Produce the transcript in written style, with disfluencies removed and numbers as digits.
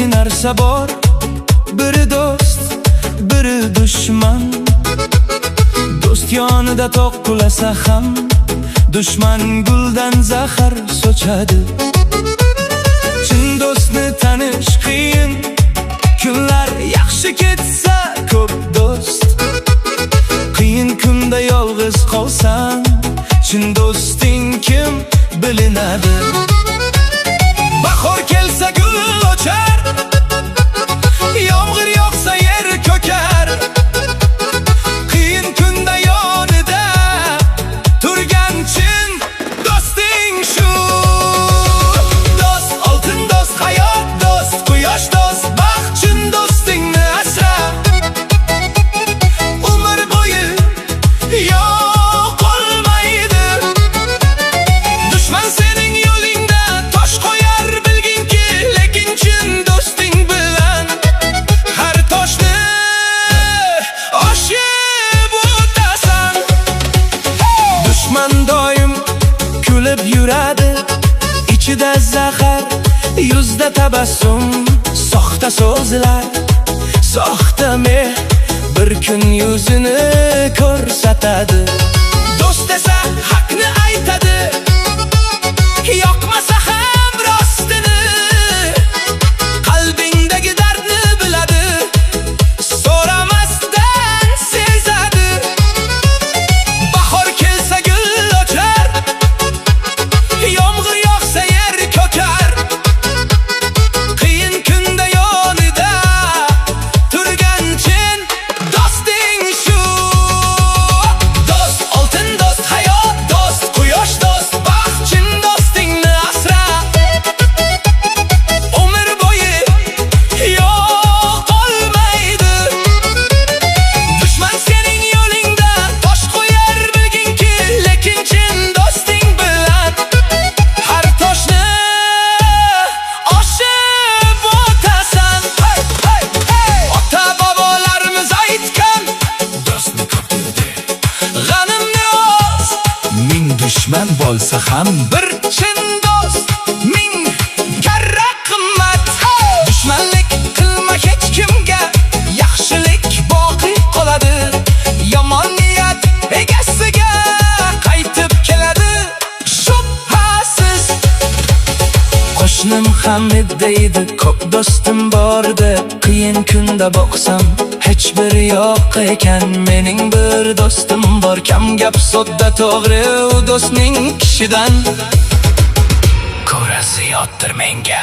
ikki narsa bor, biri do'st, biri dushman. Do'st yonida toq qulasa ham, dushman guldan zahar sochadi. Chin do'stni tanish qiyin, kunlar yaxshi ketsa ko'p do'st. Qiyin kunda yolg'iz qolsang, chin do'sting kim bilinadi. Bahor kelsa gul ochar, yomg'ir yog'sa yer ko'kar. Qiyin kunda yonida turgan chin do'sting shu. Do'st oltin, do'st hayot, do'st quyosh, do'st baxt. Chin do'stingni asra, umr bo'yi yo'q olmaydi. Dushman sening yo'lingda tosh qo'yar, bilginki, lekin chin do'sting bilan har toshni oshib o'tasan. Dushman doim kulib yuradi, ichida zahar, yuzda tabassum. Soxta so'zlar, soxta mehr bir kun yuzini ko'rsatadi. Do'st esa haqni aytadi, yoqmasa ham rostini. Qalbingdagi dardni biladi, so'ramasdan sezadi. Bahor kelsa gul ochar, yomg'ir yog'sa yer ko'kar. Qiyin kunda yonida turgan chin do'sting shu. Do'st oltin, do'st hayot, do'st quyosh, do'st baxt. Chin do'stingni asra, umr bo'yi yo'q olmaydi. Dushman sening yo'lingda tosh qo'yar, bilginki, lekin chin do'sting bilan har toshni oshib o'tasan. Ota bobolarimiz aytgan, do'stni topdi g'animni oz. Ming dushman bo'lsa ham bir chin do'st ming karra qimmat. Dushmanlik qilma hech kimga, yaxshilik boqiy qoladi. Yomon niyat egasiga qaytib keladi shubhasiz. Qo'shnim Hamid deydi, ko'p do'stim bor deb. Qiyin kunda boqsam hech biri yo'q ekan. Mening bir do'stim bor, kam gap sodda to'g'ri. U do'stning kishidan ko'ra ziyoddir menga.